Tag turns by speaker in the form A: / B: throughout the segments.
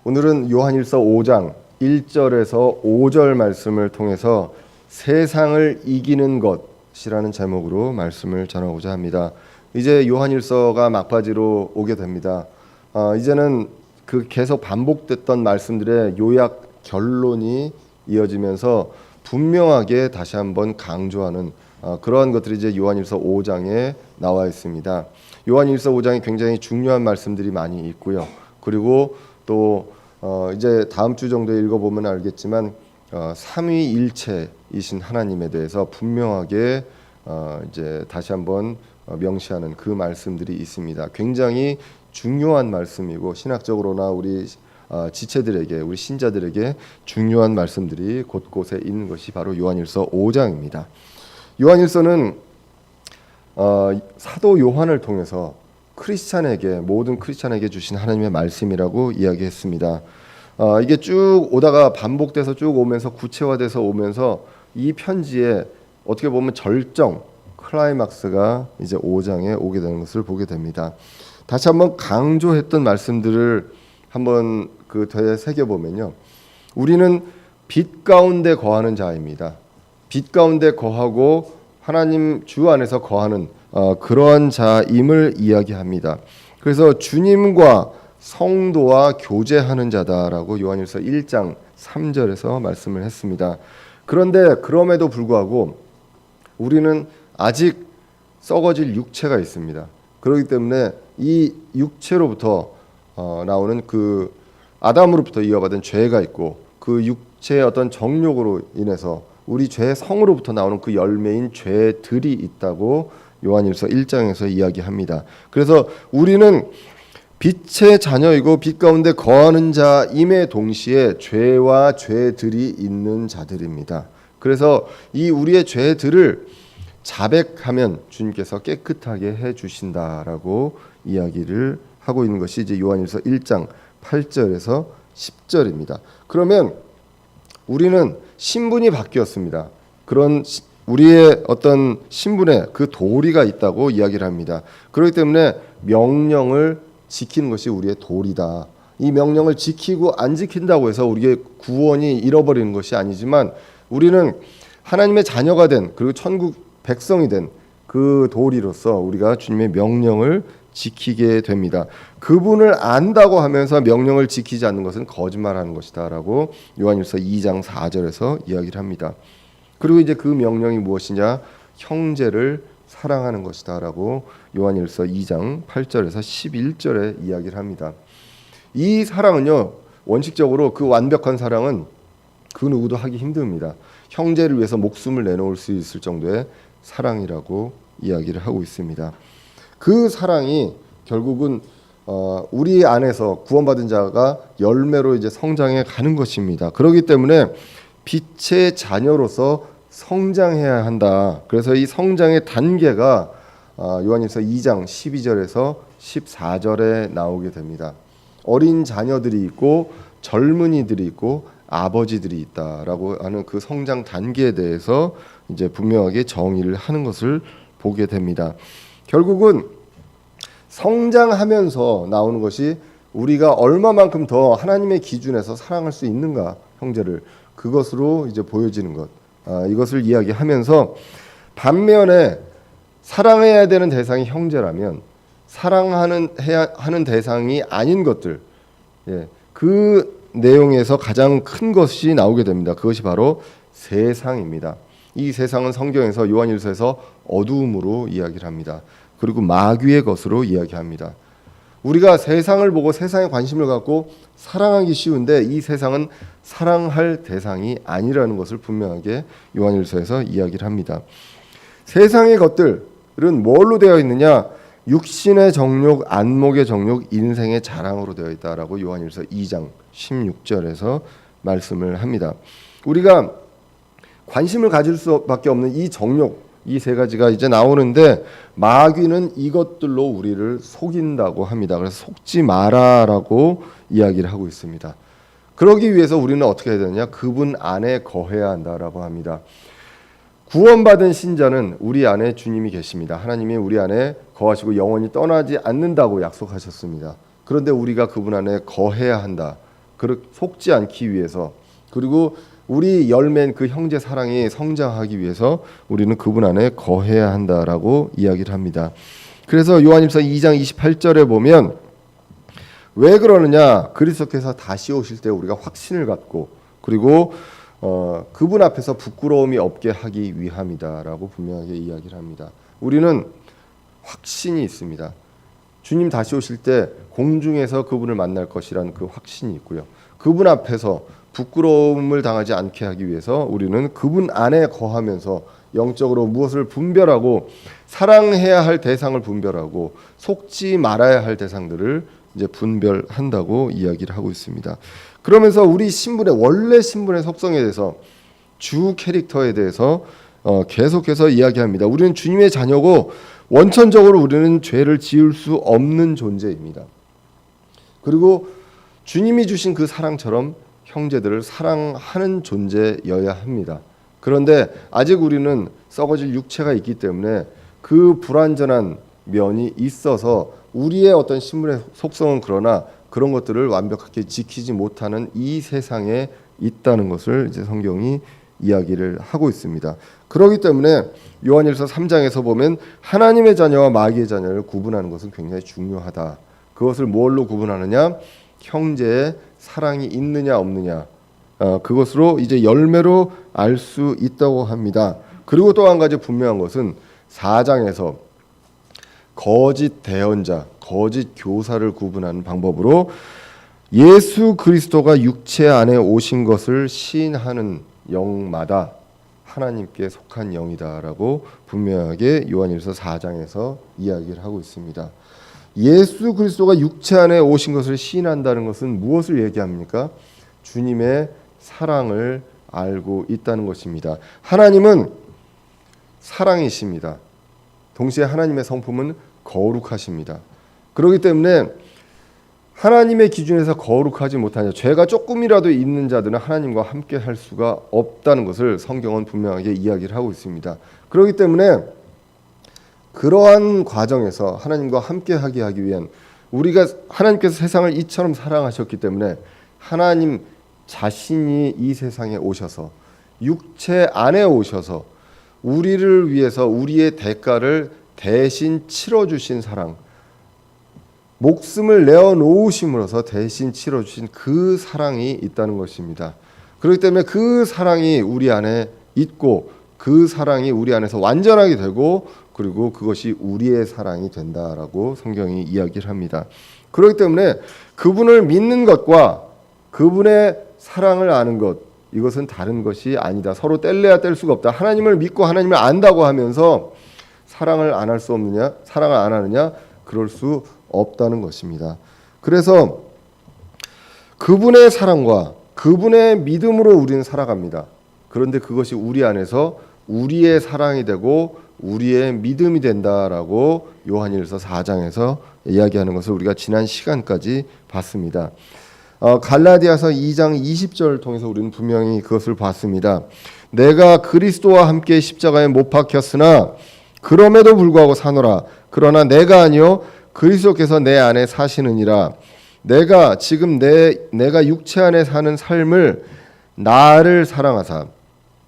A: 오늘은 요한일서 5장 1절에서 5절 말씀을 통해서 세상을 이기는 것이라는 제목으로 말씀을 전하고자 합니다. 이제 요한일서가 막바지로 오게 됩니다. 이제는 그 계속 반복됐던 말씀들의 요약 결론이 이어지면서 분명하게 다시 한번 강조하는 그러한 것들이 이제 요한일서 5장에 나와 있습니다. 요한일서 5장에 굉장히 중요한 말씀들이 많이 있고요. 그리고 또 이제 다음 주 정도에 읽어보면 알겠지만 삼위일체이신 하나님에 대해서 분명하게 이제 다시 한번 명시하는 그 말씀들이 있습니다. 굉장히 중요한 말씀이고 신학적으로나 우리 지체들에게, 우리 신자들에게 중요한 말씀들이 곳곳에 있는 것이 바로 요한일서 5장입니다. 요한일서는 사도 요한을 통해서 모든 크리스찬에게 주신 하나님의 말씀이라고 이야기했습니다. 이게 쭉 오다가 반복돼서 쭉 오면서 구체화돼서 오면서 이 편지에 어떻게 보면 절정, 클라이막스가 이제 5장에 오게 되는 것을 보게 됩니다. 다시 한번 강조했던 말씀들을 한번 그 되새겨 보면요, 우리는 빛 가운데 거하는 자입니다. 빛 가운데 거하고 하나님 주 안에서 거하는 그러한 자임을 이야기합니다. 그래서 주님과 성도와 교제하는 자다라고 요한일서 1장 3절에서 말씀을 했습니다. 그런데 그럼에도 불구하고 우리는 아직 썩어질 육체가 있습니다. 그렇기 때문에 이 육체로부터 나오는 그 아담으로부터 이어받은 죄가 있고 그 육체의 어떤 정욕으로 인해서 우리 죄의 성으로부터 나오는 그 열매인 죄들이 있다고 요한일서 1장에서 이야기합니다. 그래서 우리는 빛의 자녀이고 빛 가운데 거하는 자임에 동시에 죄와 죄들이 있는 자들입니다. 그래서 이 우리의 죄들을 자백하면 주님께서 깨끗하게 해 주신다라고 이야기를 하고 있는 것이 이제 요한일서 1장 8절에서 10절입니다. 그러면 우리는 신분이 바뀌었습니다. 그런 우리의 어떤 신분에 그 도리가 있다고 이야기를 합니다. 그렇기 때문에 명령을 지키는 것이 우리의 도리다. 이 명령을 지키고 안 지킨다고 해서 우리의 구원이 잃어버리는 것이 아니지만 우리는 하나님의 자녀가 된, 그리고 천국 백성이 된 그 도리로서 우리가 주님의 명령을 지키게 됩니다. 그분을 안다고 하면서 명령을 지키지 않는 것은 거짓말하는 것이다라고 요한일서 2장 4절에서 이야기를 합니다. 그리고 이제 그 명령이 무엇이냐? 형제를 사랑하는 것이다라고 요한일서 2장 8절에서 11절에 이야기를 합니다. 이 사랑은요, 원칙적으로 그 완벽한 사랑은 그 누구도 하기 힘듭니다. 형제를 위해서 목숨을 내놓을 수 있을 정도의 사랑이라고 이야기를 하고 있습니다. 그 사랑이 결국은 우리 안에서 구원받은 자가 열매로 이제 성장해 가는 것입니다. 그렇기 때문에 빛의 자녀로서 성장해야 한다. 그래서 이 성장의 단계가 요한일서 2장 12절에서 14절에 나오게 됩니다. 어린 자녀들이 있고 젊은이들이 있고 아버지들이 있다라고 하는 그 성장 단계에 대해서 이제 분명하게 정의를 하는 것을 보게 됩니다. 결국은 성장하면서 나오는 것이 우리가 얼마만큼 더 하나님의 기준에서 사랑할 수 있는가, 형제를, 그것으로 이제 보여지는 것, 이것을 이야기하면서 반면에 사랑해야 되는 대상이 형제라면 사랑하는 대상이 아닌 것들, 그 내용에서 가장 큰 것이 나오게 됩니다. 그것이 바로 세상입니다. 이 세상은 성경에서 요한일서에서 어두움으로 이야기를 합니다. 그리고 마귀의 것으로 이야기합니다. 우리가 세상을 보고 세상에 관심을 갖고 사랑하기 쉬운데 이 세상은 사랑할 대상이 아니라는 것을 분명하게 요한일서에서 이야기를 합니다. 세상의 것들은 뭘로 되어 있느냐? 육신의 정욕, 안목의 정욕, 인생의 자랑으로 되어 있다라고 요한일서 2장 16절에서 말씀을 합니다. 우리가 관심을 가질 수밖에 없는 이 정욕, 이 세 가지가 이제 나오는데 마귀는 이것들로 우리를 속인다고 합니다. 그래서 속지 마라라고 이야기를 하고 있습니다. 그러기 위해서 우리는 어떻게 해야 되느냐? 그분 안에 거해야 한다라고 합니다. 구원받은 신자는 우리 안에 주님이 계십니다. 하나님이 우리 안에 거하시고 영원히 떠나지 않는다고 약속하셨습니다. 그런데 우리가 그분 안에 거해야 한다. 속지 않기 위해서, 그리고 우리 열매인 그 형제 사랑이 성장하기 위해서 우리는 그분 안에 거해야 한다라고 이야기를 합니다. 그래서 요한일서 2장 28절에 보면 왜 그러느냐, 그리스도께서 다시 오실 때 우리가 확신을 갖고 그리고 그분 앞에서 부끄러움이 없게 하기 위함이다라고 분명하게 이야기를 합니다. 우리는 확신이 있습니다. 주님 다시 오실 때 공중에서 그분을 만날 것이라는 그 확신이 있고요. 그분 앞에서 부끄러움을 당하지 않게 하기 위해서 우리는 그분 안에 거하면서 영적으로 무엇을 분별하고 사랑해야 할 대상을 분별하고 속지 말아야 할 대상들을 이제 분별한다고 이야기를 하고 있습니다. 그러면서 우리 신분의 원래 신분의 속성에 대해서, 주 캐릭터에 대해서 계속해서 이야기합니다. 우리는 주님의 자녀고 원천적으로 우리는 죄를 지을 수 없는 존재입니다. 그리고 주님이 주신 그 사랑처럼 형제들을 사랑하는 존재여야 합니다. 그런데 아직 우리는 썩어질 육체가 있기 때문에 그 불완전한 면이 있어서 우리의 어떤 신분의 속성은 그러나 그런 것들을 완벽하게 지키지 못하는 이 세상에 있다는 것을 이제 성경이 이야기를 하고 있습니다. 그렇기 때문에 요한일서 3장에서 보면 하나님의 자녀와 마귀의 자녀를 구분하는 것은 굉장히 중요하다. 그것을 뭘로 구분하느냐? 형제의 사랑이 있느냐 없느냐, 그것으로 이제 열매로 알 수 있다고 합니다. 그리고 또 한 가지 분명한 것은 4장에서 거짓 대언자, 거짓 교사를 구분하는 방법으로 예수 그리스도가 육체 안에 오신 것을 시인하는 영마다 하나님께 속한 영이다라고 분명하게 요한일서 4장에서 이야기를 하고 있습니다. 예수 그리스도가 육체 안에 오신 것을 시인한다는 것은 무엇을 얘기합니까? 주님의 사랑을 알고 있다는 것입니다. 하나님은 사랑이십니다. 동시에 하나님의 성품은 거룩하십니다. 그렇기 때문에 하나님의 기준에서 거룩하지 못하냐, 죄가 조금이라도 있는 자들은 하나님과 함께 할 수가 없다는 것을 성경은 분명하게 이야기를 하고 있습니다. 그렇기 때문에 그러한 과정에서 하나님과 함께하게 하기 위한, 우리가 하나님께서 세상을 이처럼 사랑하셨기 때문에 하나님 자신이 이 세상에 오셔서 육체 안에 오셔서 우리를 위해서 우리의 대가를 대신 치러주신 사랑, 목숨을 내어놓으심으로써 대신 치러주신 그 사랑이 있다는 것입니다. 그렇기 때문에 그 사랑이 우리 안에 있고 그 사랑이 우리 안에서 완전하게 되고 그리고 그것이 우리의 사랑이 된다라고 성경이 이야기를 합니다. 그렇기 때문에 그분을 믿는 것과 그분의 사랑을 아는 것, 이것은 다른 것이 아니다. 서로 뗄래야 뗄 수가 없다. 하나님을 믿고 하나님을 안다고 하면서 사랑을 안 할 수 없느냐? 사랑을 안 하느냐? 그럴 수 없다는 것입니다. 그래서 그분의 사랑과 그분의 믿음으로 우리는 살아갑니다. 그런데 그것이 우리 안에서 우리의 사랑이 되고 우리의 믿음이 된다라고 요한일서 4장에서 이야기하는 것을 우리가 지난 시간까지 봤습니다. 갈라디아서 2장 20절을 통해서 우리는 분명히 그것을 봤습니다. 내가 그리스도와 함께 십자가에 못 박혔으나 그럼에도 불구하고 사노라. 그러나 내가 아니요 그리스도께서 내 안에 사시느니라. 내가 지금 내가 육체 안에 사는 삶을 나를 사랑하사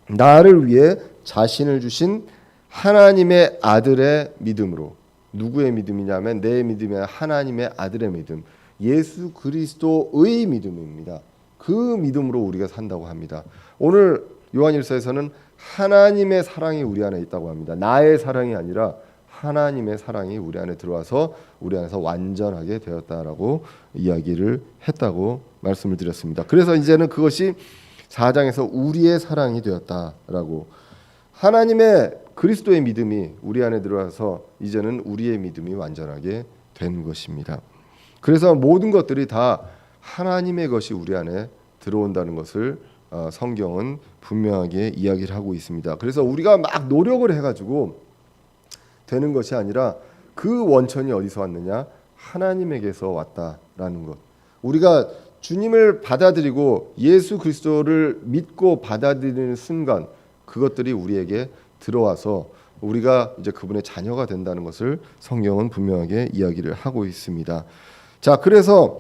A: 나를 위해 자신을 주신 하나님의 아들의 믿음으로, 누구의 믿음이냐면 내 믿음이 아니라 하나님의 아들의 믿음, 예수 그리스도의 믿음입니다. 그 믿음으로 우리가 산다고 합니다. 오늘 요한일서에서는 하나님의 사랑이 우리 안에 있다고 합니다. 나의 사랑이 아니라 하나님의 사랑이 우리 안에 들어와서 우리 안에서 완전하게 되었다라고 이야기를 했다고 말씀을 드렸습니다. 그래서 이제는 그것이 4장에서 우리의 사랑이 되었다라고, 하나님의 그리스도의 믿음이 우리 안에 들어와서 이제는 우리의 믿음이 완전하게 된 것입니다. 그래서 모든 것들이 다 하나님의 것이 우리 안에 들어온다는 것을 성경은 분명하게 이야기를 하고 있습니다. 그래서 우리가 막 노력을 해가지고 되는 것이 아니라 그 원천이 어디서 왔느냐? 하나님에게서 왔다라는 것. 우리가 주님을 받아들이고 예수 그리스도를 믿고 받아들이는 순간 그것들이 우리에게 들어와서 우리가 이제 그분의 자녀가 된다는 것을 성경은 분명하게 이야기를 하고 있습니다. 자, 그래서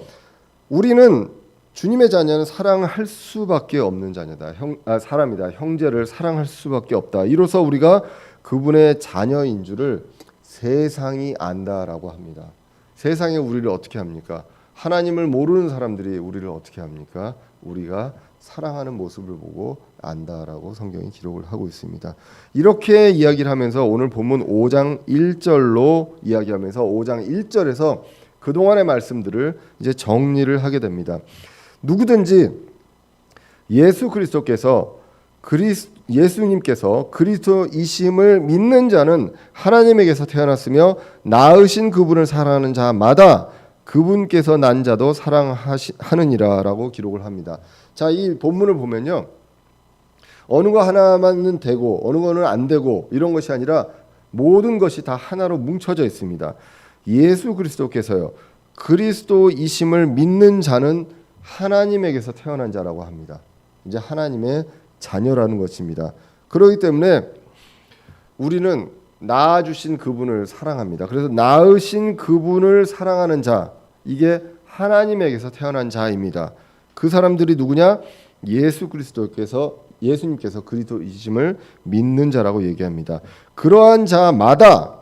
A: 우리는 주님의 자녀는 사랑할 수밖에 없는 자녀다. 사람이다. 형제를 사랑할 수밖에 없다. 이로써 우리가 그분의 자녀인 줄을 세상이 안다라고 합니다. 세상이 우리를 어떻게 합니까? 하나님을 모르는 사람들이 우리를 어떻게 합니까? 우리가 사랑하는 모습을 보고 안다라고 성경이 기록을 하고 있습니다. 이렇게 이야기를 하면서 오늘 본문 5장 1절로 이야기하면서 5장 1절에서 그동안의 말씀들을 이제 정리를 하게 됩니다. 누구든지 예수님께서 그리스도이심을 믿는 자는 하나님에게서 태어났으며 낳으신 그분을 사랑하는 자마다 그분께서 난 자도 사랑하느니라라고 기록을 합니다. 자, 이 본문을 보면요, 어느 거 하나만은 되고 어느 거는 안 되고 이런 것이 아니라 모든 것이 다 하나로 뭉쳐져 있습니다. 예수 그리스도께서요, 그리스도이심을 믿는 자는 하나님에게서 태어난 자라고 합니다. 이제 하나님의 자녀라는 것입니다. 그렇기 때문에 우리는 낳아주신 그분을 사랑합니다. 그래서 낳으신 그분을 사랑하는 자, 이게 하나님에게서 태어난 자입니다. 그 사람들이 누구냐? 예수님께서 그리스도이심을 믿는 자라고 얘기합니다. 그러한 자마다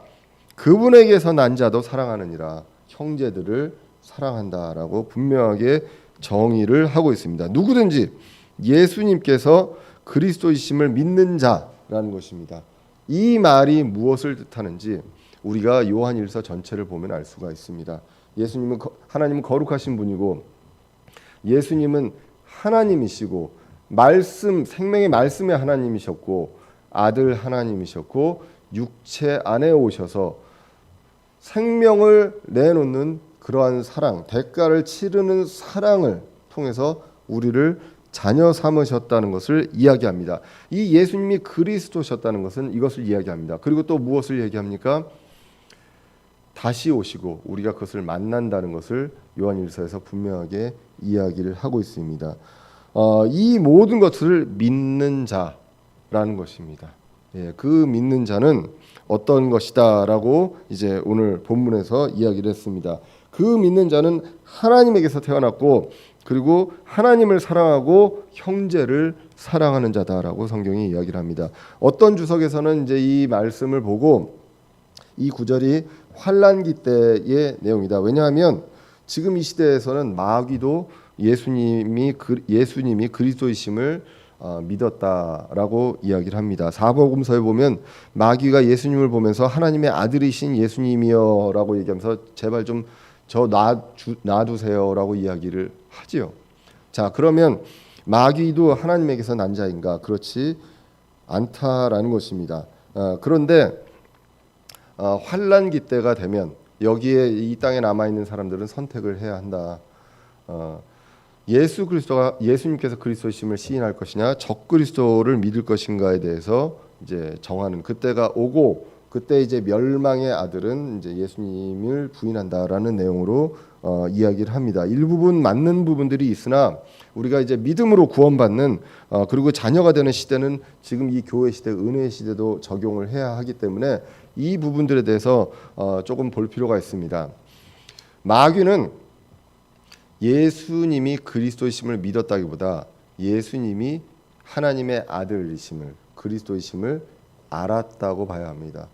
A: 그분에게서 난 자도 사랑하느니라, 형제들을 사랑한다라고 분명하게 정의를 하고 있습니다. 누구든지 예수님께서 그리스도이심을 믿는 자라는 것입니다. 이 말이 무엇을 뜻하는지 우리가 요한일서 전체를 보면 알 수가 있습니다. 하나님은 거룩하신 분이고 예수님은 하나님이시고 생명의 말씀의 하나님이셨고 아들 하나님이셨고 육체 안에 오셔서 생명을 내놓는 그러한 사랑, 대가를 치르는 사랑을 통해서 우리를 자녀 삼으셨다는 것을 이야기합니다. 이 예수님이 그리스도셨다는 것은 이것을 이야기합니다. 그리고 또 무엇을 얘기합니까? 다시 오시고 우리가 그것을 만난다는 것을 요한일서에서 분명하게 이야기를 하고 있습니다. 이 모든 것을 믿는 자라는 것입니다. 그 믿는 자는 어떤 것이다라고 이제 오늘 본문에서 이야기를 했습니다. 그 믿는 자는 하나님에게서 태어났고 그리고 하나님을 사랑하고 형제를 사랑하는 자다라고 성경이 이야기를 합니다. 어떤 주석에서는 이제 이 말씀을 보고 이 구절이 환난기 때의 내용이다. 왜냐하면 지금 이 시대에서는 마귀도 예수님이 그리스도이심을 믿었다라고 이야기를 합니다. 사복음서에 보면 마귀가 예수님을 보면서 하나님의 아들이신 예수님이여라고 얘기하면서 제발 좀 저 놔두세요라고 이야기를 하지요. 자, 그러면 마귀도 하나님에게서 난 자인가? 그렇지 않다라는 것입니다. 그런데 환난기 때가 되면 여기에 이 땅에 남아 있는 사람들은 선택을 해야 한다. 예수님께서 그리스도이심을 시인할 것이냐, 적그리스도를 믿을 것인가에 대해서 이제 정하는 그때가 오고, 그때 이제 멸망의 아들은 이제 예수님을 부인한다라는 내용으로 이야기를 합니다. 일부분 맞는 부분들이 있으나 우리가 이제 믿음으로 구원받는 그리고 자녀가 되는 시대는 지금 이 교회 시대, 은혜의 시대도 적용을 해야 하기 때문에 이 부분들에 대해서 조금 볼 필요가 있습니다. 마귀는 예수님이 그리스도이심을 믿었다기보다 예수님이 하나님의 아들이심을, 그리스도이심을 알았다고 봐야 합니다.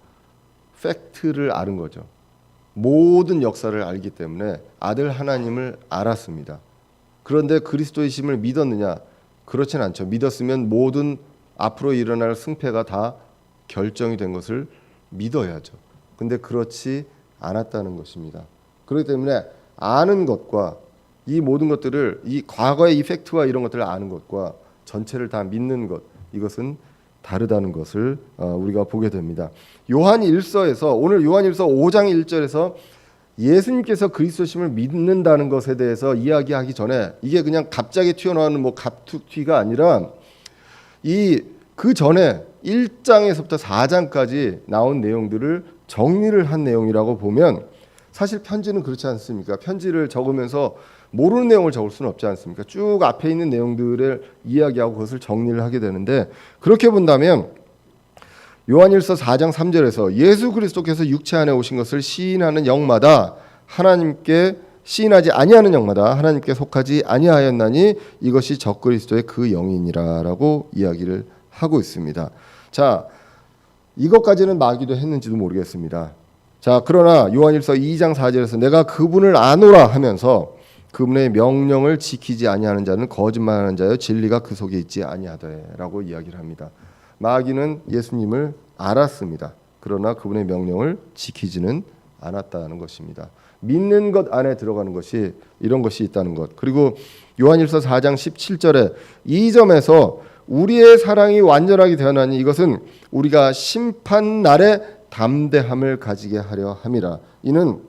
A: 팩트를 아는 거죠. 모든 역사를 알기 때문에 아들 하나님을 알았습니다. 그런데 그리스도이심을 믿었느냐? 그렇진 않죠. 믿었으면 모든 앞으로 일어날 승패가 다 결정이 된 것을 믿어야죠. 근데 그렇지 않았다는 것입니다. 그렇기 때문에 아는 것과 이 모든 것들을, 이 과거의 이 팩트와 이런 것들을 아는 것과 전체를 다 믿는 것, 이것은 다르다는 것을 우리가 보게 됩니다. 오늘 요한일서 5장 1절에서 예수님께서 그리스도심을 믿는다는 것에 대해서 이야기하기 전에, 이게 그냥 갑자기 튀어나오는 갑툭튀가 아니라 그 전에 1장에서부터 4장까지 나온 내용들을 정리를 한 내용이라고 보면, 사실 편지는 그렇지 않습니까? 편지를 적으면서 모르는 내용을 적을 수는 없지 않습니까? 쭉 앞에 있는 내용들을 이야기하고 그것을 정리를 하게 되는데, 그렇게 본다면 요한일서 4장 3절에서 예수 그리스도께서 육체 안에 오신 것을 시인하는 영마다 하나님께 시인하지 아니하는 영마다 하나님께 속하지 아니하였나니 이것이 적그리스도의 그 영이니라라고 이야기를 하고 있습니다. 자, 이것까지는 마귀도 했는지도 모르겠습니다. 자, 그러나 요한일서 2장 4절에서 내가 그분을 아노라 하면서 그분의 명령을 지키지 아니하는 자는 거짓말하는 자여 진리가 그 속에 있지 아니하되라고 이야기를 합니다. 마귀는 예수님을 알았습니다. 그러나 그분의 명령을 지키지는 않았다는 것입니다. 믿는 것 안에 들어가는 것이 이런 것이 있다는 것. 그리고 요한일서 4장 17절에 이 점에서 우리의 사랑이 완전하게 되어나니 이것은 우리가 심판 날에 담대함을 가지게 하려 함이라. 이는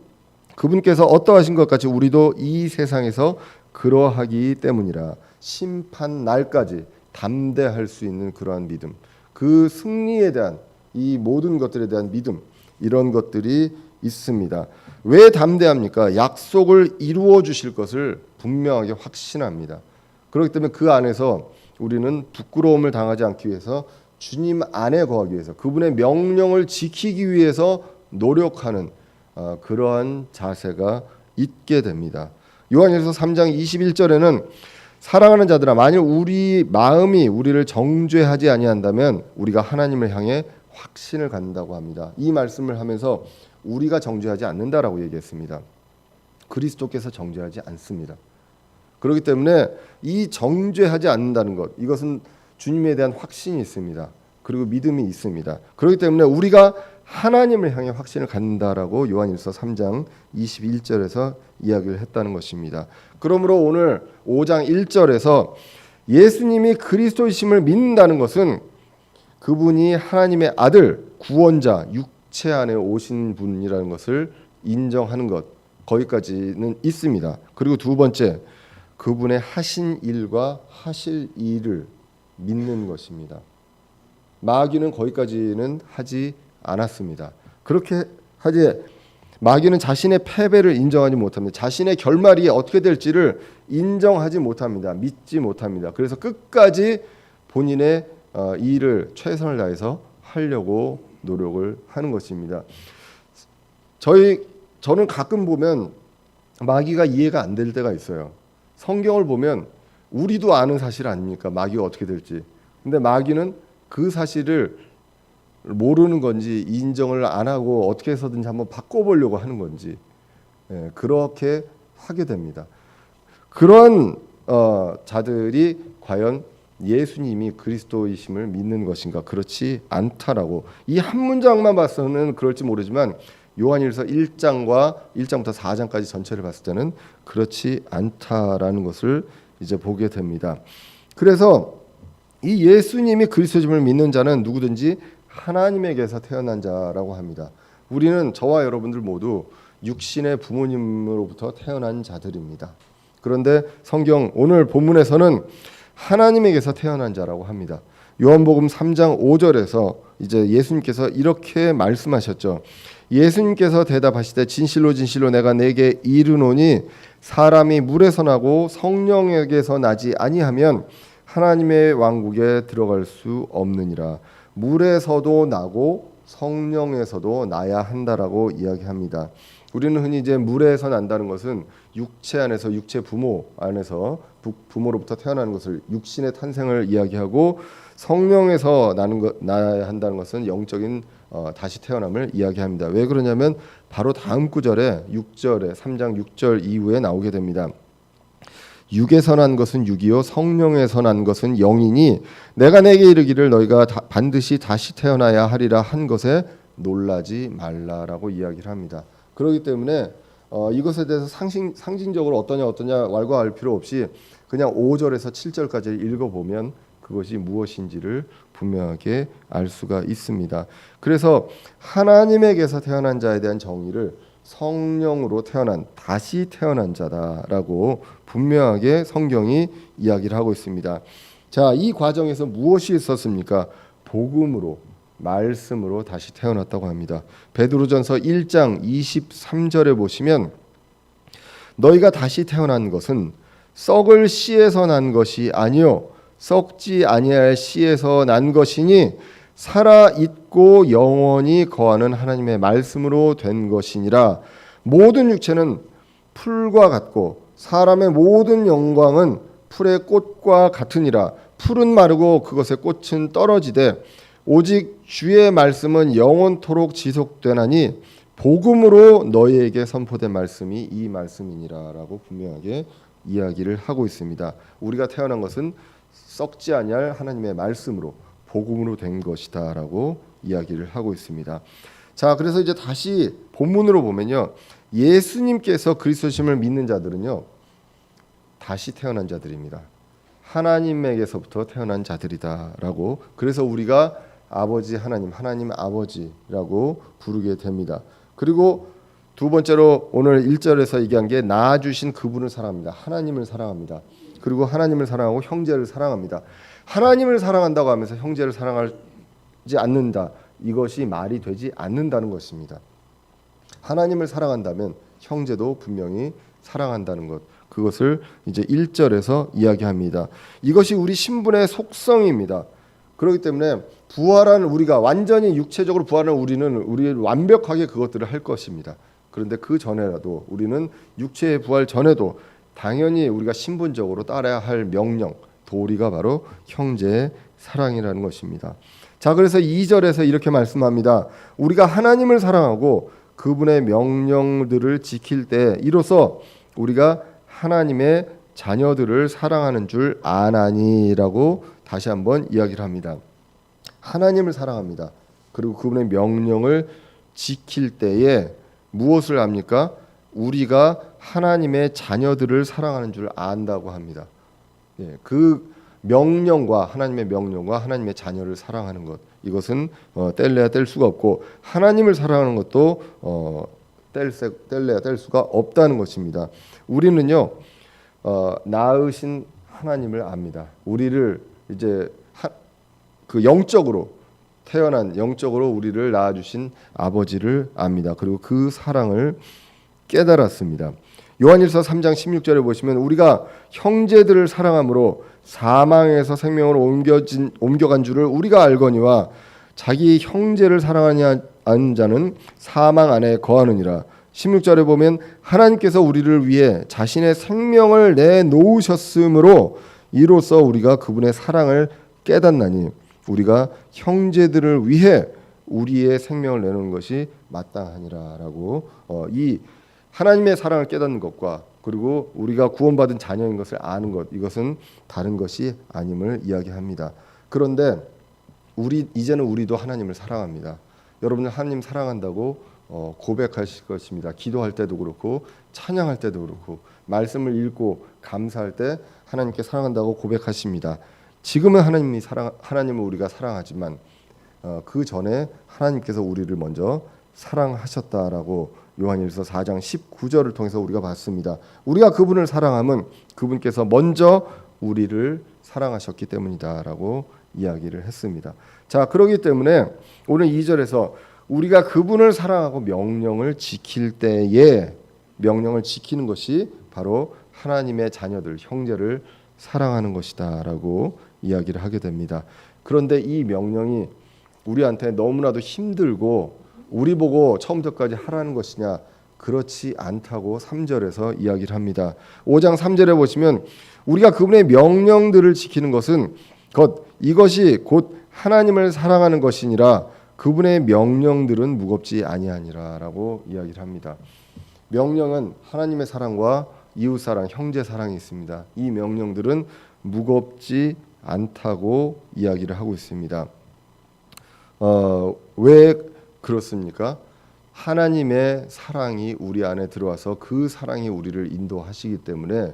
A: 그분께서 어떠하신 것 같이 우리도 이 세상에서 그러하기 때문이라. 심판 날까지 담대할 수 있는 그러한 믿음, 그 승리에 대한 이 모든 것들에 대한 믿음, 이런 것들이 있습니다. 왜 담대합니까? 약속을 이루어 주실 것을 분명하게 확신합니다. 그렇기 때문에 그 안에서 우리는 부끄러움을 당하지 않기 위해서 주님 안에 거하기 위해서 그분의 명령을 지키기 위해서 노력하는 그러한 자세가 있게 됩니다. 요한일서 3장 21절에는 사랑하는 자들아 만일 우리 마음이 우리를 정죄하지 아니한다면 우리가 하나님을 향해 확신을 갖는다고 합니다. 이 말씀을 하면서 우리가 정죄하지 않는다라고 얘기했습니다. 그리스도께서 정죄하지 않습니다. 그렇기 때문에 이 정죄하지 않는다는 것, 이것은 주님에 대한 확신이 있습니다. 그리고 믿음이 있습니다. 그렇기 때문에 우리가 하나님을 향해 확신을 갖는다라고 요한일서 3장 21절에서 이야기를 했다는 것입니다. 그러므로 오늘 5장 1절에서 예수님이 그리스도이심을 믿는다는 것은 그분이 하나님의 아들, 구원자, 육체 안에 오신 분이라는 것을 인정하는 것, 거기까지는 있습니다. 그리고 두 번째, 그분의 하신 일과 하실 일을 믿는 것입니다. 마귀는 거기까지는 하지 않았습니다. 그렇게 하지 마귀는 자신의 패배를 인정하지 못합니다. 자신의 결말이 어떻게 될지를 인정하지 못합니다. 믿지 못합니다. 그래서 끝까지 본인의 일을 최선을 다해서 하려고 노력을 하는 것입니다. 저는 가끔 보면 마귀가 이해가 안 될 때가 있어요. 성경을 보면 우리도 아는 사실 아닙니까? 마귀가 어떻게 될지. 근데 마귀는 그 사실을 모르는 건지 인정을 안 하고 어떻게 해서든지 한번 바꿔보려고 하는 건지 그렇게 하게 됩니다. 그런 자들이 과연 예수님이 그리스도이심을 믿는 것인가? 그렇지 않다라고. 이 한 문장만 봐서는 그럴지 모르지만 요한일서 1장부터 4장까지 전체를 봤을 때는 그렇지 않다라는 것을 이제 보게 됩니다. 그래서 이 예수님이 그리스도임을 믿는 자는 누구든지 하나님에게서 태어난 자라고 합니다. 우리는 저와 여러분들 모두 육신의 부모님으로부터 태어난 자들입니다. 그런데 성경 오늘 본문에서는 하나님에게서 태어난 자라고 합니다. 요한복음 3장 5절에서 이제 예수님께서 이렇게 말씀하셨죠. 예수님께서 대답하시되 진실로 진실로 내가 네게 이르노니 사람이 물에서 나고 성령에게서 나지 아니하면 하나님의 왕국에 들어갈 수 없느니라. 물에서도 나고 성령에서도 나야 한다라고 이야기합니다. 우리는 흔히 이제 물에서 난다는 것은 육체 안에서 육체 부모 안에서 부모로부터 태어나는 것을 육신의 탄생을 이야기하고 성령에서 나야 한다는 것은 영적인 다시 태어남을 이야기합니다. 왜 그러냐면 바로 다음 구절에 6절에 3장 6절 이후에 나오게 됩니다. 육에서 난 것은 육이요 성령에서 난 것은 영이니 내가 내게 이르기를 너희가 반드시 다시 태어나야 하리라 한 것에 놀라지 말라라고 이야기를 합니다. 그렇기 때문에 이것에 대해서 상징적으로 어떠냐 왈가왈 필요 없이 그냥 5절에서 7절까지 읽어보면 그것이 무엇인지를 분명하게 알 수가 있습니다. 그래서 하나님에게서 태어난 자에 대한 정의를 성령으로 태어난 다시 태어난 자다라고 분명하게 성경이 이야기를 하고 있습니다. 자, 이 과정에서 무엇이 있었습니까? 복음으로 말씀으로 다시 태어났다고 합니다. 베드로전서 1장 23절에 보시면 너희가 다시 태어난 것은 썩을 씨에서 난 것이 아니요 썩지 아니할 씨에서 난 것이니 살아 있고 영원히 거하는 하나님의 말씀으로 된 것이니라. 모든 육체는 풀과 같고 사람의 모든 영광은 풀의 꽃과 같으니라. 풀은 마르고 그것의 꽃은 떨어지되 오직 주의 말씀은 영원토록 지속되나니 복음으로 너희에게 선포된 말씀이 이 말씀이니라라고 분명하게 이야기를 하고 있습니다. 우리가 태어난 것은 썩지 아니할 하나님의 말씀으로 복음으로 된 것이다라고 이야기를 하고 있습니다. 자, 그래서 이제 다시 본문으로 보면요, 예수님께서 그리스도심을 믿는 자들은요 다시 태어난 자들입니다. 하나님에게서부터 태어난 자들이다라고. 그래서 우리가 아버지 하나님, 하나님 아버지라고 부르게 됩니다. 그리고 두 번째로 오늘 1절에서 얘기한 게 낳아주신 그분을 사랑합니다. 하나님을 사랑합니다. 그리고 하나님을 사랑하고 형제를 사랑합니다. 하나님을 사랑한다고 하면서 형제를 사랑하지 않는다, 이것이 말이 되지 않는다는 것입니다. 하나님을 사랑한다면 형제도 분명히 사랑한다는 것, 그것을 이제 1절에서 이야기합니다. 이것이 우리 신분의 속성입니다. 그렇기 때문에 부활한 우리가, 완전히 육체적으로 부활한 우리는 완벽하게 그것들을 할 것입니다. 그런데 그 전에라도, 우리는 육체의 부활 전에도 당연히 우리가 신분적으로 따라야 할 명령, 도리가 바로 형제의 사랑이라는 것입니다. 자, 그래서 2절에서 이렇게 말씀합니다. 우리가 하나님을 사랑하고 그분의 명령들을 지킬 때 이로써 우리가 하나님의 자녀들을 사랑하는 줄 아나니라고 다시 한번 이야기를 합니다. 하나님을 사랑합니다. 그리고 그분의 명령을 지킬 때에 무엇을 합니까? 우리가 하나님의 자녀들을 사랑하는 줄 안다고 합니다. 예, 그 명령과 하나님의 명령과 하나님의 자녀를 사랑하는 것, 이것은 뗄래야 뗄 수가 없고, 하나님을 사랑하는 것도 뗄래야 뗄 수가 없다는 것입니다. 우리는요 낳으신 하나님을 압니다. 우리를 이제 그 영적으로 태어난, 영적으로 우리를 낳아주신 아버지를 압니다. 그리고 그 사랑을 깨달았습니다. 요한일서 3장 16절에 보시면 우리가 형제들을 사랑함으로 사망에서 생명으로 옮겨간 줄을 우리가 알거니와 자기 형제를 사랑하지 않은 자는 사망 안에 거하느니라. 16절에 보면 하나님께서 우리를 위해 자신의 생명을 내놓으셨으므로 이로써 우리가 그분의 사랑을 깨닫나니 우리가 형제들을 위해 우리의 생명을 내놓는 것이 마땅하니라라고 이 하나님의 사랑을 깨닫는 것과 그리고 우리가 구원받은 자녀인 것을 아는 것, 이것은 다른 것이 아님을 이야기합니다. 그런데 이제는 우리도 하나님을 사랑합니다. 여러분들 하나님 사랑한다고 고백하실 것입니다. 기도할 때도 그렇고 찬양할 때도 그렇고 말씀을 읽고 감사할 때 하나님께 사랑한다고 고백하십니다. 지금은 하나님을 우리가 사랑하지만 그 전에 하나님께서 우리를 먼저 사랑하셨다라고 요한일서 4장 19절을 통해서 우리가 봤습니다. 우리가 그분을 사랑함은 그분께서 먼저 우리를 사랑하셨기 때문이다라고 이야기를 했습니다. 자, 그렇기 때문에 오늘 2절에서 우리가 그분을 사랑하고 명령을 지킬 때에 명령을 지키는 것이 바로 하나님의 자녀들, 형제를 사랑하는 것이다라고 이야기를 하게 됩니다. 그런데 이 명령이 우리한테 너무나도 힘들고 우리 보고 처음부터까지 하라는 것이냐? 그렇지 않다고 3절에서 이야기를 합니다. 5장 3절에 보시면 우리가 그분의 명령들을 지키는 것은 이것이 곧 하나님을 사랑하는 것이니라 그분의 명령들은 무겁지 아니하니라라고 이야기를 합니다. 명령은 하나님의 사랑과 이웃 사랑, 형제 사랑이 있습니다. 이 명령들은 무겁지 않다고 이야기를 하고 있습니다. 왜 그렇습니까? 하나님의 사랑이 우리 안에 들어와서 그 사랑이 우리를 인도하시기 때문에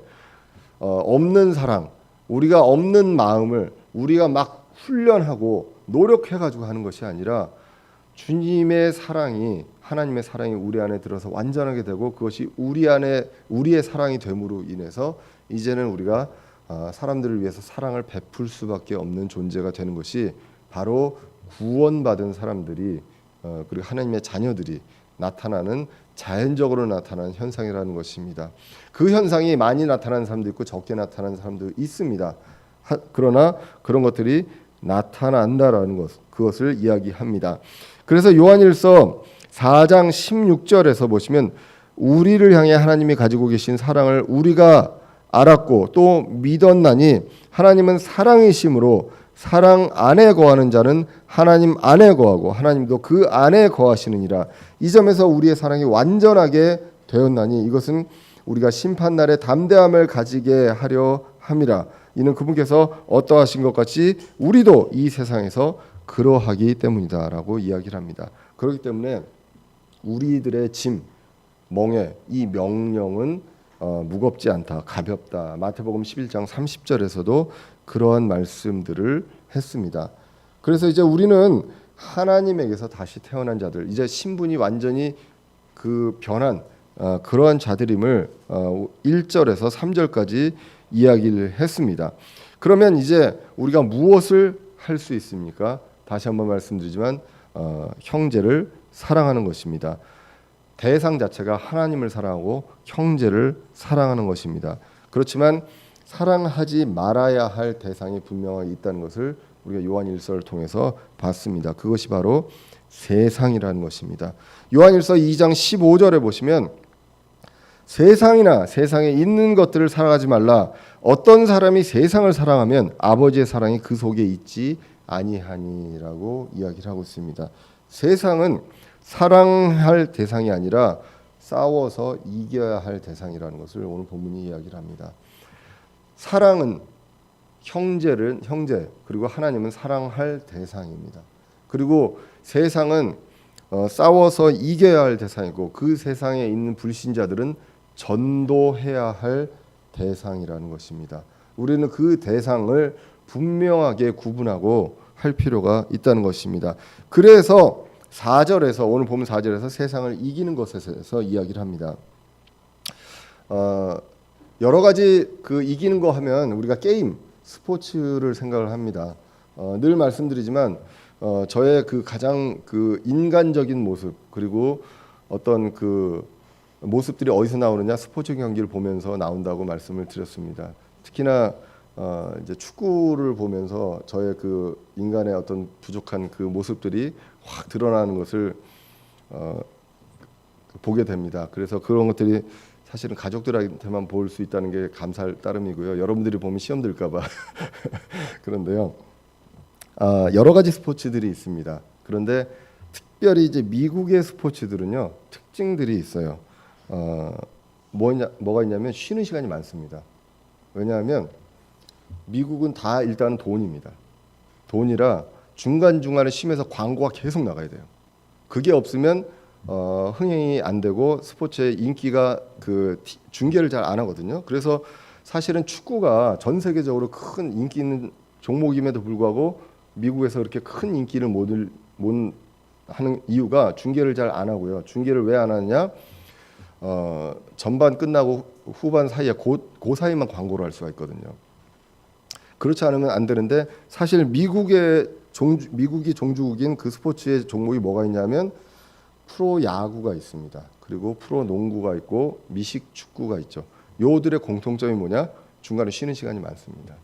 A: 없는 사랑, 우리가 없는 마음을 우리가 막 훈련하고 노력해가지고 하는 것이 아니라 주님의 사랑이, 하나님의 사랑이 우리 안에 들어서 완전하게 되고 그것이 우리 안에 우리의 사랑이 됨으로 인해서 이제는 우리가 사람들을 위해서 사랑을 베풀 수밖에 없는 존재가 되는 것이 바로 구원받은 사람들이 그리고 하나님의 자녀들이 나타나는, 자연적으로 나타나는 현상이라는 것입니다. 그 현상이 많이 나타나는 사람도 있고 적게 나타나는 사람도 있습니다. 그러나 그런 것들이 나타난다라는 것, 그것을 이야기합니다. 그래서 요한일서 4장 16절에서 보시면 우리를 향해 하나님이 가지고 계신 사랑을 우리가 알았고 또 믿었나니 하나님은 사랑이심으로 사랑 안에 거하는 자는 하나님 안에 거하고 하나님도 그 안에 거하시느니라. 이 점에서 우리의 사랑이 완전하게 되었나니 이것은 우리가 심판날에 담대함을 가지게 하려 함이라. 이는 그분께서 어떠하신 것 같이 우리도 이 세상에서 그러하기 때문이다라고 이야기를 합니다. 그렇기 때문에 우리들의 짐, 멍에 이 명령은 무겁지 않다, 가볍다. 마태복음 11장 30절에서도 그러한 말씀들을 했습니다. 그래서 이제 우리는 하나님에게서 다시 태어난 자들, 이제 신분이 완전히 그 변한 그러한 자들임을 1절에서 3절까지 이야기를 했습니다. 그러면 이제 우리가 무엇을 할 수 있습니까? 다시 한번 말씀드리지만 형제를 사랑하는 것입니다. 대상 자체가 하나님을 사랑하고 형제를 사랑하는 것입니다. 그렇지만 사랑하지 말아야 할 대상이 분명하게 있다는 것을 우리가 요한 1서를 통해서 봤습니다. 그것이 바로 세상이라는 것입니다. 요한 1서 2장 15절에 보시면 세상이나 세상에 있는 것들을 사랑하지 말라. 어떤 사람이 세상을 사랑하면 아버지의 사랑이 그 속에 있지 아니하니라고 이야기를 하고 있습니다. 세상은 사랑할 대상이 아니라 싸워서 이겨야 할 대상이라는 것을 오늘 본문이 이야기를 합니다. 사랑은 형제 그리고 하나님은 사랑할 대상입니다. 그리고 세상은 싸워서 이겨야 할 대상이고 그 세상에 있는 불신자들은 전도해야 할 대상이라는 것입니다. 우리는 그 대상을 분명하게 구분하고 할 필요가 있다는 것입니다. 그래서 4절에서 오늘 보면 4절에서 세상을 이기는 것에 대해서 이야기를 합니다. 여러 가지 그 이기는 거 하면 우리가 게임, 스포츠를 생각을 합니다. 늘 말씀드리지만 저의 그 가장 그 인간적인 모습 그리고 어떤 그 모습들이 어디서 나오느냐 스포츠 경기를 보면서 나온다고 말씀을 드렸습니다. 특히나 이제 축구를 보면서 저의 그 인간의 어떤 부족한 그 모습들이 확 드러나는 것을 보게 됩니다. 그래서 그런 것들이 사실은 가족들한테만 볼 수 있다는 게 감사할 따름이고요. 여러분들이 보면 시험 들까봐 그런데요. 여러 가지 스포츠들이 있습니다. 그런데 특별히 이제 미국의 스포츠들은요 특징들이 있어요. 뭐가 있냐면 쉬는 시간이 많습니다. 왜냐하면 미국은 다 일단은 돈입니다. 돈이라 중간중간에 쉬면서 광고가 계속 나가야 돼요. 그게 없으면 흥행이 안 되고 스포츠의 인기가 그 중계를 잘 안 하거든요. 그래서 사실은 축구가 전 세계적으로 큰 인기 있는 종목임에도 불구하고 미국에서 그렇게 큰 인기를 못 하는 이유가 중계를 잘 안 하고요. 중계를 왜 안 하느냐? 전반 끝나고 후반 사이에 그 사이만 광고를 할 수가 있거든요. 그렇지 않으면 안 되는데 사실 미국이 종주국인 그 스포츠의 종목이 뭐가 있냐면 프로 야구가 있습니다. 그리고 프로 농구가 있고 미식 축구가 있죠. 요들의 공통점이 뭐냐? 중간에 쉬는 시간이 많습니다.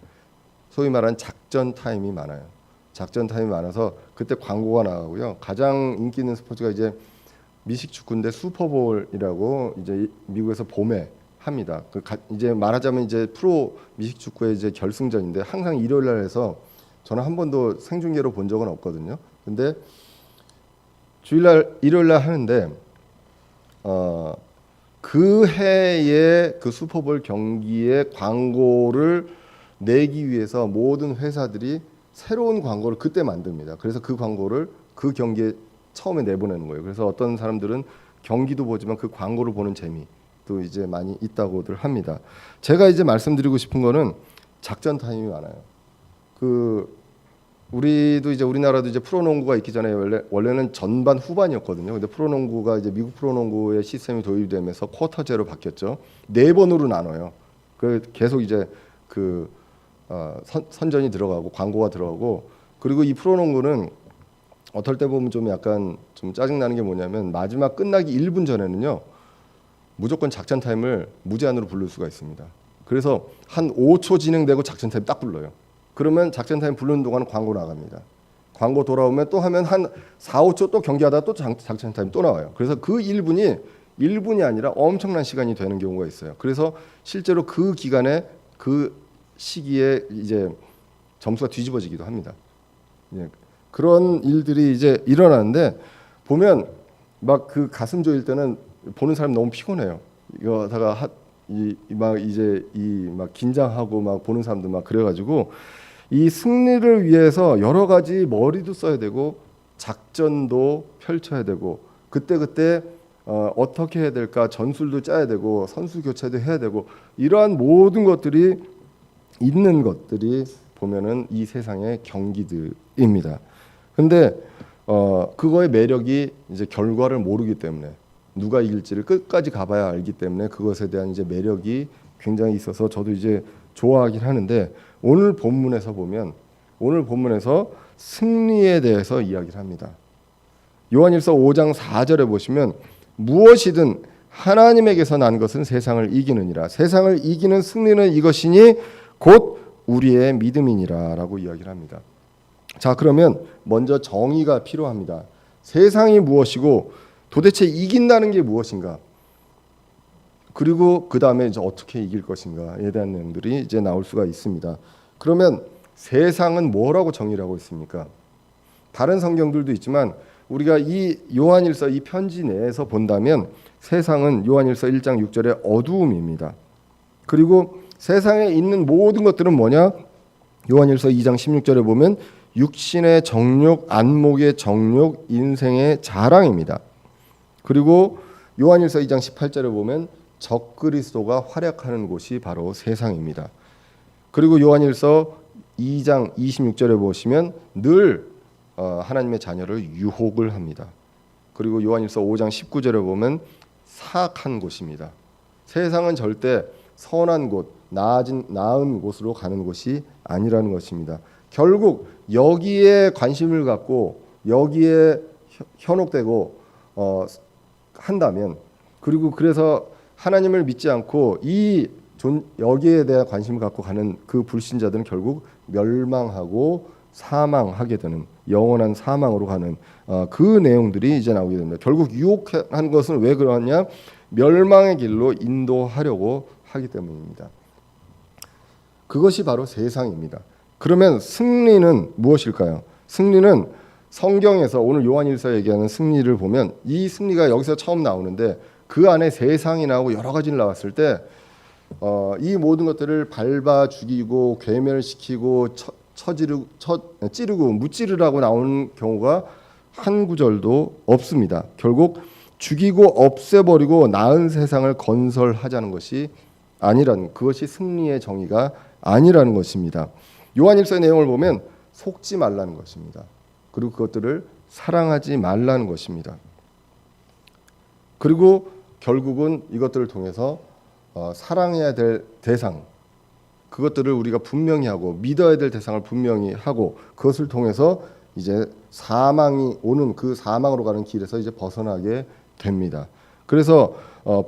A: 소위 말하는 작전 타임이 많아요. 작전 타임이 많아서 그때 광고가 나가고요. 가장 인기 있는 스포츠가 이제 미식 축구인데 슈퍼볼이라고 이제 미국에서 봄에 합니다. 이제 말하자면 이제 프로 미식 축구의 이제 결승전인데 항상 일요일 날 해서 저는 한 번도 생중계로 본 적은 없거든요. 근데 주일날 일요일날 하는데 그 해의 그 슈퍼볼 경기의 광고를 내기 위해서 모든 회사들이 새로운 광고를 그때 만듭니다. 그래서 그 광고를 그 경기에 처음에 내보내는 거예요. 그래서 어떤 사람들은 경기도 보지만 그 광고를 보는 재미도 이제 많이 있다고들 합니다. 제가 이제 말씀드리고 싶은 거는 작전 타임이 많아요. 우리도 이제 우리나라도 이제 프로농구가 있기 전에 원래는 전반 후반이었거든요. 근데 프로농구가 이제 미국 프로농구의 시스템이 도입되면서 쿼터제로 바뀌었죠. 4번으로 나눠요. 그 계속 이제 선전이 들어가고 광고가 들어가고 그리고 이 프로농구는 어떨 때 보면 좀 약간 좀 짜증나는 게 뭐냐면 마지막 끝나기 1분 전에는요 무조건 작전 타임을 무제한으로 부를 수가 있습니다. 그래서 한 5초 진행되고 작전 타임 딱 불러요. 그러면 작전 타임 부르는 동안 광고 나갑니다. 광고 돌아오면 또 하면 한 4, 5초 또 경기하다가 또 작전 타임 또 나와요. 그래서 그 1분이 1분이 아니라 엄청난 시간이 되는 경우가 있어요. 그래서 실제로 그 기간에 그 시기에 이제 점수가 뒤집어지기도 합니다. 예, 그런 일들이 이제 일어나는데 보면 막 그 가슴 조일 때는 보는 사람 너무 피곤해요. 이거다가 막 이제 막 긴장하고 막 보는 사람들 막 그래가지고 이 승리를 위해서 여러 가지 머리도 써야 되고 작전도 펼쳐야 되고 그때 어떻게 해야 될까 전술도 짜야 되고 선수 교체도 해야 되고 이러한 모든 것들이 있는 것들이 보면은 이 세상의 경기들입니다. 근데 그거의 매력이 이제 결과를 모르기 때문에 누가 이길지를 끝까지 가봐야 알기 때문에 그것에 대한 이제 매력이 굉장히 있어서 저도 이제 좋아하긴 하는데 오늘 본문에서 보면 오늘 본문에서 승리에 대해서 이야기를 합니다. 요한일서 5장 4절에 보시면 무엇이든 하나님에게서 난 것은 세상을 이기느니라. 세상을 이기는 승리는 이것이니 곧 우리의 믿음이니라라고 이야기를 합니다. 자, 그러면 먼저 정의가 필요합니다. 세상이 무엇이고 도대체 이긴다는 게 무엇인가? 그리고 그 다음에 이제 어떻게 이길 것인가에 대한 내용들이 이제 나올 수가 있습니다. 그러면 세상은 뭐라고 정의를 하고 있습니까? 다른 성경들도 있지만 우리가 이 요한일서 이 편지 내에서 본다면 세상은 요한일서 1장 6절의 어두움입니다. 그리고 세상에 있는 모든 것들은 뭐냐? 요한일서 2장 16절에 보면 육신의 정욕, 안목의 정욕, 인생의 자랑입니다. 그리고 요한일서 2장 18절에 보면 적그리스도가 활약하는 곳이 바로 세상입니다. 그리고 요한일서 2장 26절에 보시면 늘 하나님의 자녀를 유혹을 합니다. 그리고 요한일서 5장 19절에 보면 사악한 곳입니다. 세상은 절대 선한 곳, 나은 곳으로 가는 곳이 아니라는 것입니다. 결국 여기에 관심을 갖고 여기에 현혹되고 한다면 그리고 그래서 하나님을 믿지 않고 여기에 대한 관심을 갖고 가는 그 불신자들은 결국 멸망하고 사망하게 되는 영원한 사망으로 가는 그 내용들이 이제 나오게 됩니다. 결국 유혹한 것은 왜 그러냐? 멸망의 길로 인도하려고 하기 때문입니다. 그것이 바로 세상입니다. 그러면 승리는 무엇일까요? 승리는 성경에서 오늘 요한일서 얘기하는 승리를 보면 이 승리가 여기서 처음 나오는데 그 안에 세상이 나오고 여러 가지를 나왔을 때 이 모든 것들을 밟아 죽이고 괴멸시키고 찌르고 무찌르라고 나오는 경우가 한 구절도 없습니다. 결국 죽이고 없애버리고 나은 세상을 건설하자는 것이 아니라는 그것이 승리의 정의가 아니라는 것입니다. 요한일서의 내용을 보면 속지 말라는 것입니다. 그리고 그것들을 사랑하지 말라는 것입니다. 그리고 결국은 이것들을 통해서 사랑해야 될 대상 그것들을 우리가 분명히 하고 믿어야 될 대상을 분명히 하고 그것을 통해서 이제 사망이 오는 그 사망으로 가는 길에서 이제 벗어나게 됩니다. 그래서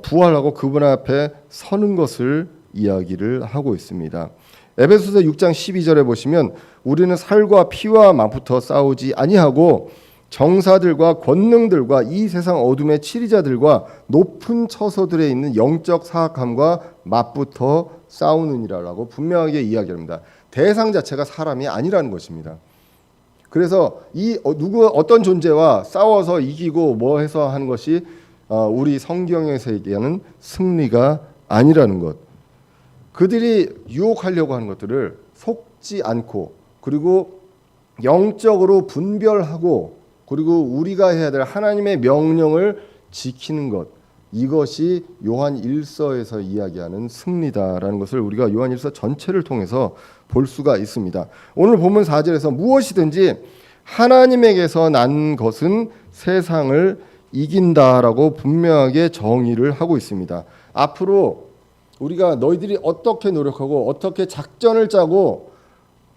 A: 부활하고 그분 앞에 서는 것을 이야기를 하고 있습니다. 에베소서 6장 12절에 보시면 우리는 살과 피와 맞붙어 싸우지 아니하고 정사들과 권능들과 이 세상 어둠의 치리자들과 높은 처소들에 있는 영적 사악함과 맞붙어 싸우느니라라고 분명하게 이야기합니다. 대상 자체가 사람이 아니라는 것입니다. 그래서 어떤 존재와 싸워서 이기고 뭐 해서 하는 것이 우리 성경에서 얘기하는 승리가 아니라는 것. 그들이 유혹하려고 하는 것들을 속지 않고 그리고 영적으로 분별하고 그리고 우리가 해야 될 하나님의 명령을 지키는 것 이것이 요한 1서에서 이야기하는 승리다라는 것을 우리가 요한 1서 전체를 통해서 볼 수가 있습니다. 오늘 본문 4절에서 무엇이든지 하나님에게서 난 것은 세상을 이긴다라고 분명하게 정의를 하고 있습니다. 앞으로 우리가 너희들이 어떻게 노력하고 어떻게 작전을 짜고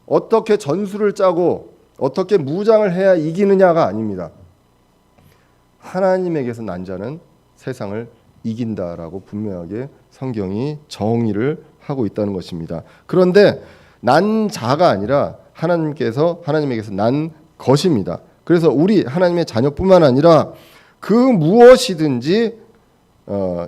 A: 어떻게 전술을 짜고 어떻게 무장을 해야 이기느냐가 아닙니다. 하나님에게서 난 자는 세상을 이긴다라고 분명하게 성경이 정의를 하고 있다는 것입니다. 그런데 난 자가 아니라 하나님에게서 난 것입니다. 그래서 우리 하나님의 자녀뿐만 아니라 그 무엇이든지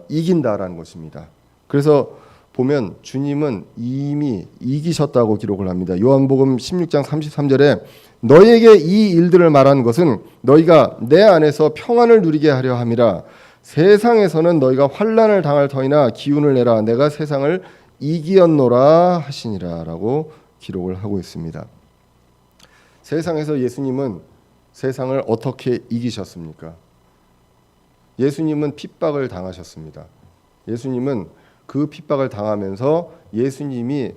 A: 이긴다라는 것입니다. 그래서 보면 주님은 이미 이기셨다고 기록을 합니다. 요한복음 16장 33절에 너희에게 이 일들을 말하는 것은 너희가 내 안에서 평안을 누리게 하려 함이라. 세상에서는 너희가 환난을 당할 터이나 기운을 내라. 내가 세상을 이기었노라 하시니라라고 기록을 하고 있습니다. 세상에서 예수님은 세상을 어떻게 이기셨습니까? 예수님은 핍박을 당하셨습니다. 예수님은 그 핍박을 당하면서 예수님을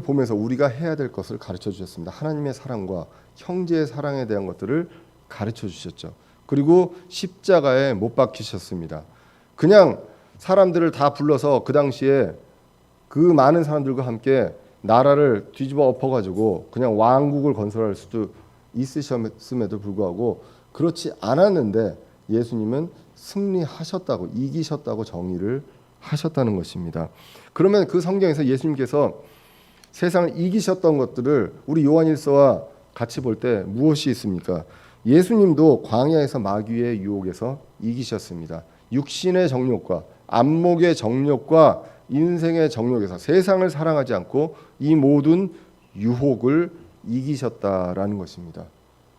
A: 보면서 우리가 해야 될 것을 가르쳐 주셨습니다. 하나님의 사랑과 형제의 사랑에 대한 것들을 가르쳐 주셨죠. 그리고 십자가에 못 박히셨습니다. 그냥 사람들을 다 불러서 그 당시에 그 많은 사람들과 함께 나라를 뒤집어 엎어가지고 그냥 왕국을 건설할 수도 있으셨음에도 불구하고 그렇지 않았는데 예수님은 승리하셨다고, 이기셨다고 정의를 하셨다는 것입니다. 그러면 그 성경에서 예수님께서 세상을 이기셨던 것들을 우리 요한일서와 같이 볼 때 무엇이 있습니까? 예수님도 광야에서 마귀의 유혹에서 이기셨습니다. 육신의 정욕과 안목의 정욕과 인생의 정욕에서 세상을 사랑하지 않고 이 모든 유혹을 이기셨다라는 것입니다.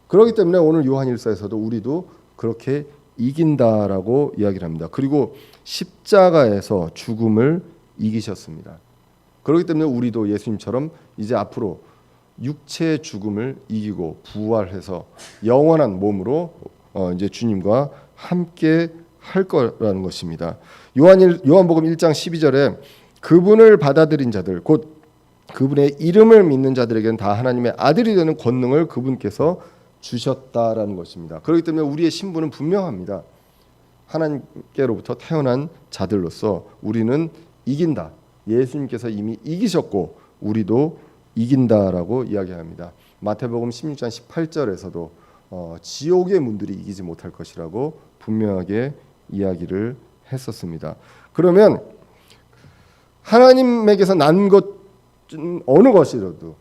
A: 그렇기 때문에 오늘 요한일서에서도 우리도 그렇게 이긴다라고 이야기를 합니다. 그리고 십자가에서 죽음을 이기셨습니다. 그렇기 때문에 우리도 예수님처럼 이제 앞으로 육체의 죽음을 이기고 부활해서 영원한 몸으로 이제 주님과 함께 할 거라는 것입니다. 요한복음 1장 12절에 그분을 받아들인 자들 곧 그분의 이름을 믿는 자들에게는 다 하나님의 아들이 되는 권능을 그분께서 주셨다라는 것입니다. 그렇기 때문에 우리의 신분은 분명합니다. 하나님께로부터 태어난 자들로서 우리는 이긴다. 예수님께서 이미 이기셨고 우리도 이긴다라고 이야기합니다. 마태복음 16장 18절에서도 지옥의 문들이 이기지 못할 것이라고 분명하게 이야기를 했었습니다. 그러면 하나님에게서 난 것 어느 것이라도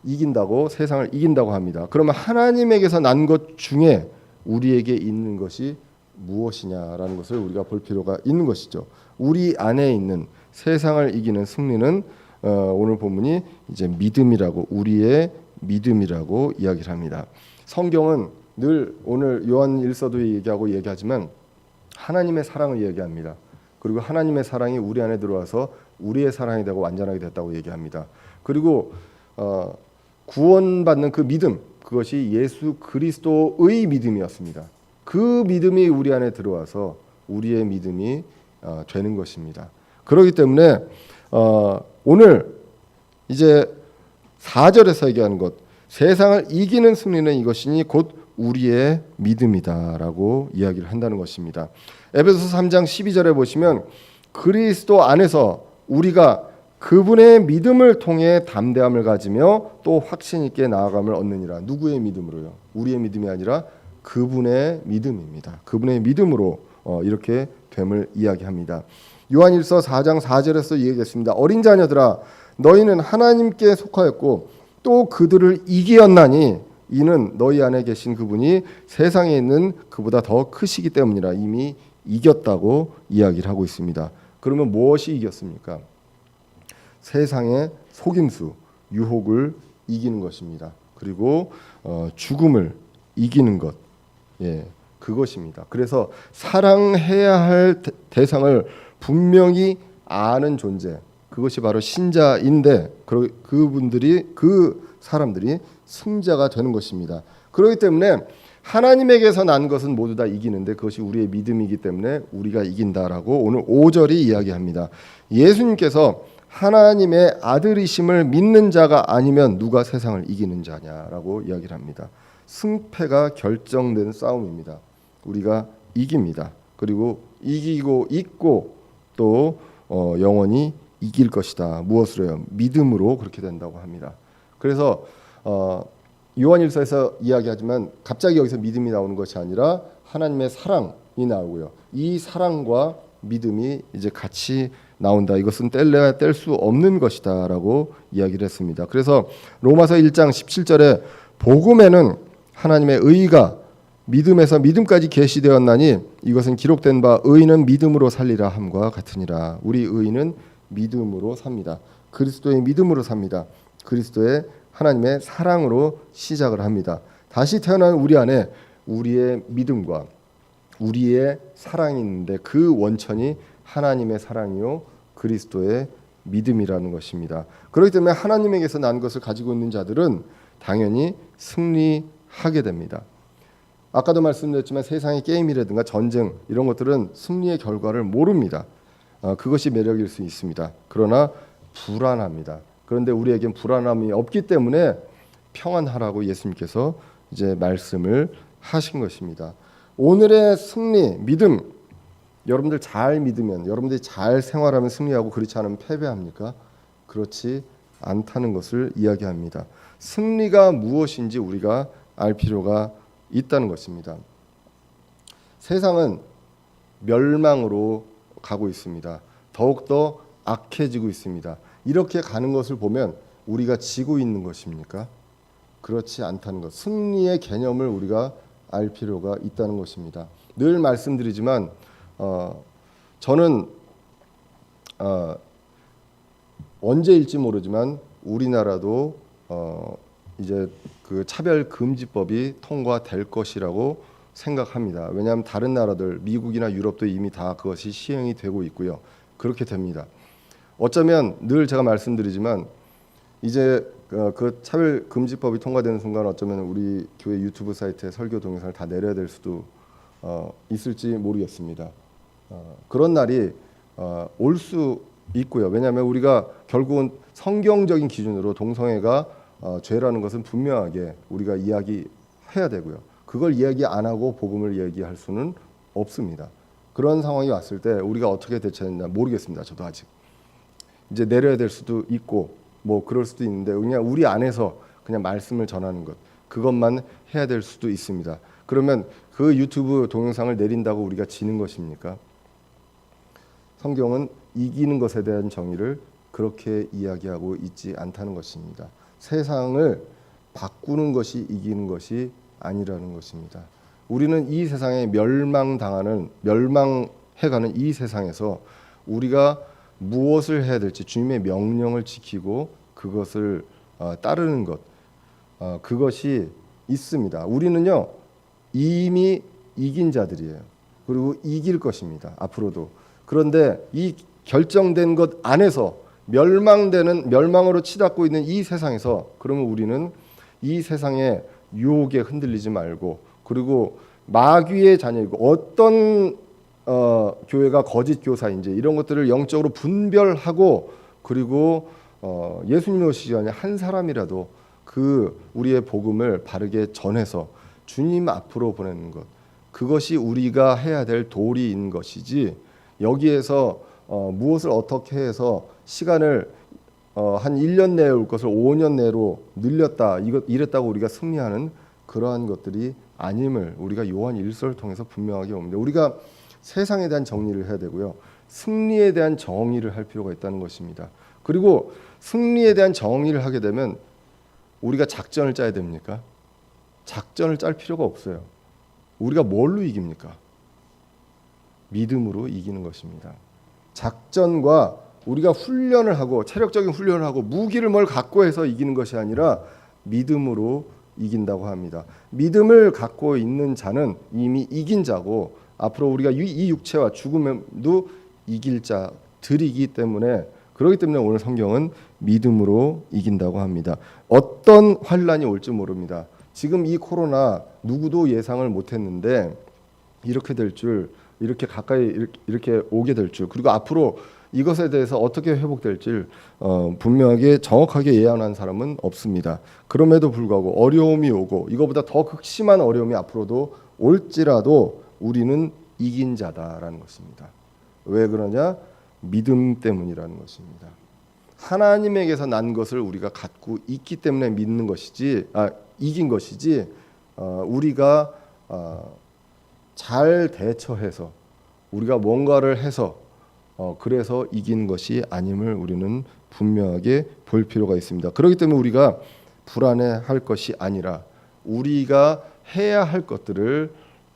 A: 이긴다고 세상을 이긴다고 합니다. 그러면 하나님에게서 난 것 중에 우리에게 있는 것이 무엇이냐라는 것을 우리가 볼 필요가 있는 것이죠. 우리 안에 있는 세상을 이기는 승리는 오늘 본문이 이제 믿음이라고 우리의 믿음이라고 이야기를 합니다. 성경은 늘 오늘 요한일서도 얘기하지만 하나님의 사랑을 얘기합니다. 그리고 하나님의 사랑이 우리 안에 들어와서 우리의 사랑이 되고 완전하게 됐다고 얘기합니다. 그리고 구원받는 그 믿음 그것이 예수 그리스도의 믿음이었습니다. 그 믿음이 우리 안에 들어와서 우리의 믿음이 되는 것입니다. 그렇기 때문에 오늘 이제 4절에서 얘기하는 것 세상을 이기는 승리는 이것이니 곧 우리의 믿음이다라고 이야기를 한다는 것입니다. 에베소서 3장 12절에 보시면 그리스도 안에서 우리가 그분의 믿음을 통해 담대함을 가지며 또 확신 있게 나아감을 얻느니라. 누구의 믿음으로요? 우리의 믿음이 아니라 그분의 믿음입니다. 그분의 믿음으로 이렇게 됨을 이야기합니다. 요한일서 4장 4절에서 얘기했습니다. 어린 자녀들아 너희는 하나님께 속하였고 또 그들을 이기었나니 이는 너희 안에 계신 그분이 세상에 있는 그보다 더 크시기 때문이라. 이미 이겼다고 이야기를 하고 있습니다. 그러면 무엇이 이겼습니까? 세상의 속임수, 유혹을 이기는 것입니다. 그리고 죽음을 이기는 것, 그것입니다. 그래서 사랑해야 할 대상을 분명히 아는 존재, 그것이 바로 신자인데 그 사람들이 승자가 되는 것입니다. 그렇기 때문에 하나님에게서 난 것은 모두 다 이기는데 그것이 우리의 믿음이기 때문에 우리가 이긴다라고 오늘 5절이 이야기합니다. 예수님께서 하나님의 아들이심을 믿는 자가 아니면 누가 세상을 이기는 자냐라고 이야기를 합니다. 승패가 결정된 싸움입니다. 우리가 이깁니다. 그리고 이기고 있고 또 영원히 이길 것이다. 무엇으로요? 믿음으로 그렇게 된다고 합니다. 그래서 요한일서에서 이야기하지만 갑자기 여기서 믿음이 나오는 것이 아니라 하나님의 사랑이 나오고요. 이 사랑과 믿음이 이제 같이 나온다. 이것은 뗄래야 뗄 수 없는 것이다라고 이야기를 했습니다. 그래서 로마서 1장 17절에 복음에는 하나님의 의가 믿음에서 믿음까지 계시되었나니 이것은 기록된 바 의인은 믿음으로 살리라 함과 같으니라. 우리 의인은 믿음으로 삽니다. 그리스도의 믿음으로 삽니다. 그리스도의 하나님의 사랑으로 시작을 합니다. 다시 태어난 우리 안에 우리의 믿음과 우리의 사랑이 있는데 그 원천이 하나님의 사랑이요 그리스도의 믿음이라는 것입니다. 그렇기 때문에 하나님에게서 난 것을 가지고 있는 자들은 당연히 승리하게 됩니다. 아까도 말씀드렸지만 세상의 게임이라든가 전쟁 이런 것들은 승리의 결과를 모릅니다. 그것이 매력일 수 있습니다. 그러나 불안합니다. 그런데 우리에겐 불안함이 없기 때문에 평안하라고 예수님께서 이제 말씀을 하신 것입니다. 오늘의 승리, 믿음, 여러분들 잘 믿으면, 여러분들이 잘 생활하면 승리하고 그렇지 않으면 패배합니까? 그렇지 않다는 것을 이야기합니다. 승리가 무엇인지 우리가 알 필요가 있다는 것입니다. 세상은 멸망으로 가고 있습니다. 더욱더 악해지고 있습니다. 이렇게 가는 것을 보면 우리가 지고 있는 것입니까? 그렇지 않다는 것. 승리의 개념을 우리가 알 필요가 있다는 것입니다. 늘 말씀드리지만 저는 언제일지 모르지만 우리나라도 이제 그 차별금지법이 통과될 것이라고 생각합니다. 왜냐하면 다른 나라들, 미국이나 유럽도 이미 다 그것이 시행이 되고 있고요. 그렇게 됩니다. 어쩌면 늘 제가 말씀드리지만 이제 그 차별금지법이 통과되는 순간 어쩌면 우리 교회 유튜브 사이트에 설교 동영상을 다 내려야 될 수도 있을지 모르겠습니다. 그런 날이 올 수 있고요. 왜냐하면 우리가 결국은 성경적인 기준으로 동성애가 죄라는 것은 분명하게 우리가 이야기해야 되고요. 그걸 이야기 안 하고 복음을 얘기할 수는 없습니다. 그런 상황이 왔을 때 우리가 어떻게 대처했나 모르겠습니다. 저도 아직 이제 내려야 될 수도 있고 뭐 그럴 수도 있는데 그냥 우리 안에서 그냥 말씀을 전하는 것 그것만 해야 될 수도 있습니다. 그러면 그 유튜브 동영상을 내린다고 우리가 지는 것입니까? 성경은 이기는 것에 대한 정의를 그렇게 이야기하고 있지 않다는 것입니다. 세상을 바꾸는 것이 이기는 것이 아니라는 것입니다. 우리는 이 세상에 멸망해가는 이 세상에서 우리가 무엇을 해야 될지 주님의 명령을 지키고 그것을 따르는 것 그것이 있습니다. 우리는요 이미 이긴 자들이에요. 그리고 이길 것입니다. 앞으로도. 그런데 이 결정된 것 안에서 멸망으로 치닫고 있는 이 세상에서 그러면 우리는 이 세상의 유혹에 흔들리지 말고 그리고 마귀의 자녀이고 어떤 교회가 거짓 교사인지 이런 것들을 영적으로 분별하고 그리고 예수님이 오시기 전에 한 사람이라도 그 우리의 복음을 바르게 전해서 주님 앞으로 보내는 것 그것이 우리가 해야 될 도리인 것이지 여기에서 무엇을 어떻게 해서 시간을 한 1년 내에 올 것을 5년 내로 늘렸다 이랬다고 우리가 승리하는 그러한 것들이 아님을 우리가 요한 1서를 통해서 분명하게 봅니다. 우리가 세상에 대한 정리를 해야 되고요. 승리에 대한 정의를 할 필요가 있다는 것입니다. 그리고 승리에 대한 정의를 하게 되면 우리가 작전을 짜야 됩니까? 작전을 짤 필요가 없어요. 우리가 뭘로 이깁니까? 믿음으로 이기는 것입니다. 작전과 우리가 훈련을 하고 체력적인 훈련을 하고 무기를 뭘 갖고 해서 이기는 것이 아니라 믿음으로 이긴다고 합니다. 믿음을 갖고 있는 자는 이미 이긴 자고 앞으로 우리가 이 육체와 죽음도 이길 자들이기 때문에 그렇기 때문에 오늘 성경은 믿음으로 이긴다고 합니다. 어떤 환란이 올지 모릅니다. 지금 이 코로나 누구도 예상을 못했는데 이렇게 될 줄, 이렇게 가까이 이렇게 오게 될 줄, 그리고 앞으로 이것에 대해서 어떻게 회복될지 분명하게 정확하게 예언한 사람은 없습니다. 그럼에도 불구하고 어려움이 오고 이거보다 더 극심한 어려움이 앞으로도 올지라도 우리는 이긴 자다라는 것입니다. 왜 그러냐? 믿음 때문이라는 것입니다. 하나님에게서 난 것을 우리가 갖고 있기 때문에 믿는 것이지, 이긴 것이지 우리가 잘 대처해서 우리가 뭔가를 해서 그래서 이긴 것이 아님을 우리는 분명하게 볼 필요가 있습니다. 그렇기 때문에 우리가 불안해할 것이 아니라 우리가 해야 할 것들을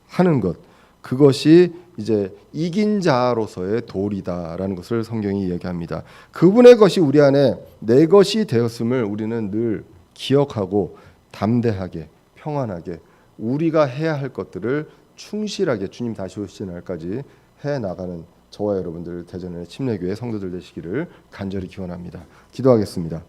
A: 하는 것, 그것이 이제 이긴 자로서의 도리다라는 것을 성경이 이야기합니다. 그분의 것이 우리 안에 내 것이 되었음을 우리는 늘 기억하고 담대하게 평안하게 우리가 해야 할 것들을 충실하게 주님 다시 오시는 날까지 해 나가는 저와 여러분들 대전의 침례교회 성도들 되시기를 간절히 기원합니다. 기도하겠습니다.